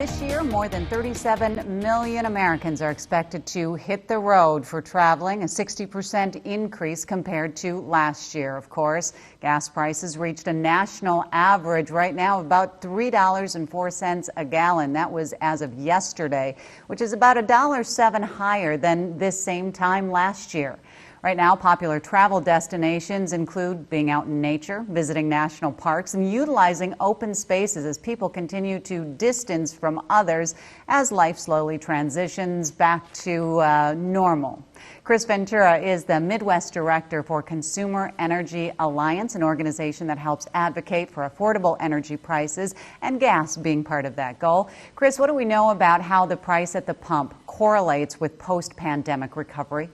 This year, more than 37 million Americans are expected to hit the road for traveling, a 60% increase compared to last year, of course. Gas prices reached a national average right now of about $3.04 a gallon. That was as of yesterday, which is about $1.07 higher than this same time last year. Right now, popular travel destinations include being out in nature, visiting national parks, and utilizing open spaces as people continue to distance from others as life slowly transitions back to normal. Chris Ventura is the Midwest Director for Consumer Energy Alliance, an organization that helps advocate for affordable energy prices and gas being part of that goal. Chris, what do we know about how the price at the pump correlates with post-pandemic recovery?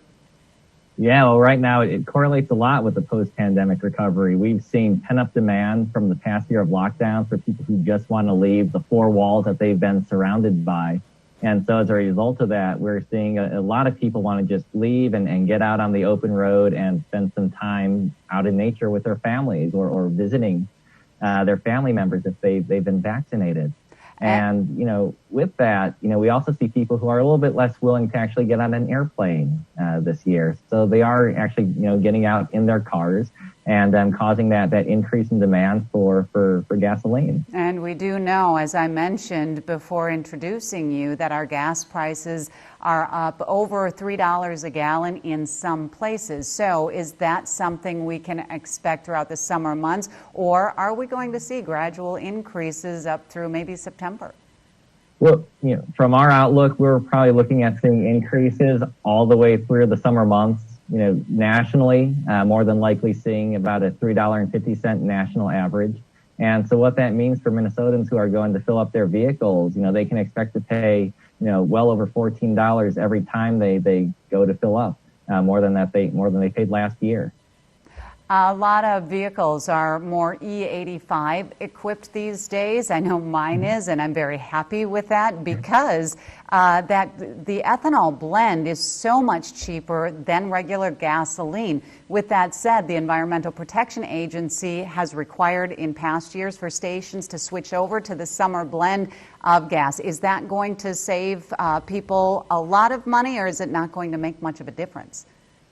Yeah, well, right now it correlates a lot with the post-pandemic recovery. We've seen pent-up demand from the past year of lockdowns for people who just want to leave the four walls that they've been surrounded by. And so as a result of that, we're seeing a lot of people want to just leave and get out on the open road and spend some time out in nature with their families or visiting their family members if they've been vaccinated. And, with that, we also see people who are a little bit less willing to actually get on an airplane this year. So they are actually, getting out in their cars and causing that increase in demand for gasoline. And we do know, as I mentioned before introducing you, that our gas prices are up over $3 a gallon in some places. So is that something we can expect throughout the summer months, or are we going to see gradual increases up through maybe September? Well, from our outlook, we're probably looking at seeing increases all the way through the summer months. Nationally, more than likely seeing about a $3.50 national average. And so what that means for Minnesotans who are going to fill up their vehicles, they can expect to pay, well over $14 every time they go to fill up, more than they paid last year. A lot of vehicles are more E85 equipped these days. I know mine is, and I'm very happy with that because the ethanol blend is so much cheaper than regular gasoline. With that said, the Environmental Protection Agency has required in past years for stations to switch over to the summer blend of gas. Is that going to save people a lot of money, or is it not going to make much of a difference?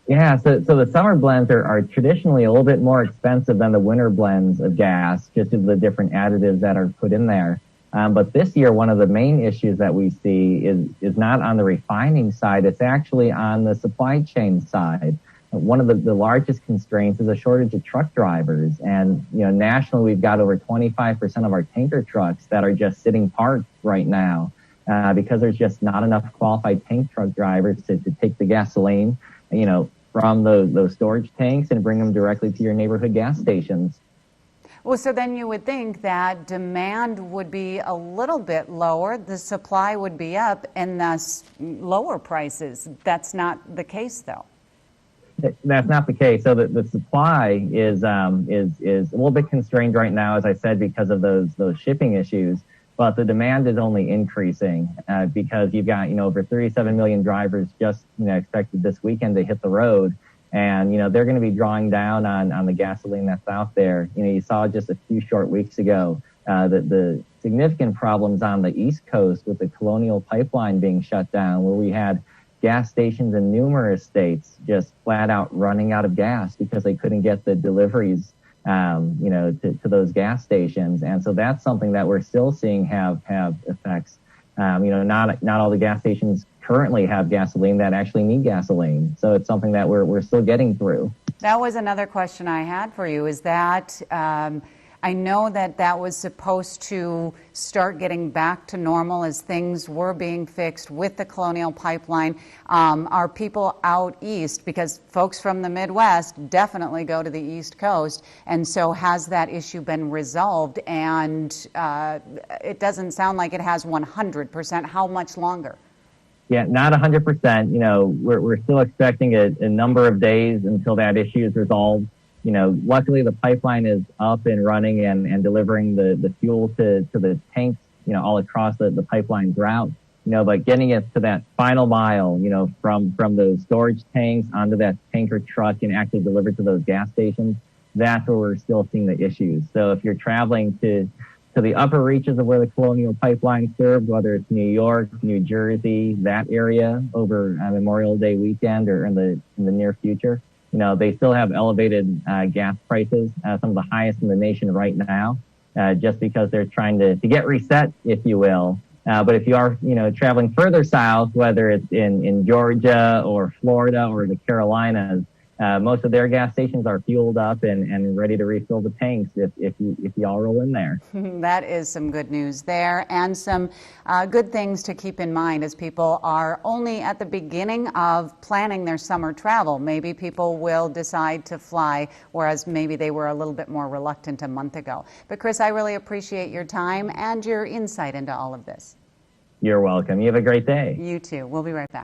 Yeah, so the summer blends are traditionally a little bit more expensive than the winter blends of gas, just due to the different additives that are put in there. But this year, one of the main issues that we see is not on the refining side, it's actually on the supply chain side. One of the largest constraints is a shortage of truck drivers. And, nationally, we've got over 25% of our tanker trucks that are just sitting parked right now because there's just not enough qualified tank truck drivers to take the gasoline, from those storage tanks and bring them directly to your neighborhood gas stations. Well, so then you would think that demand would be a little bit lower, the supply would be up, and thus lower prices. That's not the case, though. That's not the case. So the supply is a little bit constrained right now, as I said, because of those shipping issues. But the demand is only increasing because you've got, over 37 million drivers just, expected this weekend to hit the road. And, they're going to be drawing down on the gasoline that's out there. You saw just a few short weeks ago that the significant problems on the East Coast with the Colonial Pipeline being shut down, where we had gas stations in numerous states just flat out running out of gas because they couldn't get the deliveries to those gas stations. And so that's something that we're still seeing have effects. Not all the gas stations currently have gasoline that actually need gasoline. So it's something that we're still getting through. That was another question I had for you, is that I know that was supposed to start getting back to normal as things were being fixed with the Colonial Pipeline. Are people out east, because folks from the Midwest definitely go to the East Coast, and so has that issue been resolved? And it doesn't sound like it has 100%. How much longer? Yeah, not 100%. We're still expecting a number of days until that issue is resolved. Luckily the pipeline is up and running and delivering the fuel to the tanks, all across the pipeline route. But getting it to that final mile, from those storage tanks onto that tanker truck and actually delivered to those gas stations, that's where we're still seeing the issues. So if you're traveling to to the upper reaches of where the Colonial Pipeline served, whether it's New York, New Jersey, that area over Memorial Day weekend or in the near future. They still have elevated gas prices, some of the highest in the nation right now, just because they're trying to get reset, if you will. But if you are, traveling further south, whether it's in Georgia or Florida or the Carolinas, most of their gas stations are fueled up and ready to refill the tanks if y'all roll in there. That is some good news there, and some good things to keep in mind as people are only at the beginning of planning their summer travel. Maybe people will decide to fly, whereas maybe they were a little bit more reluctant a month ago. But Chris, I really appreciate your time and your insight into all of this. You're welcome. You have a great day. You too. We'll be right back.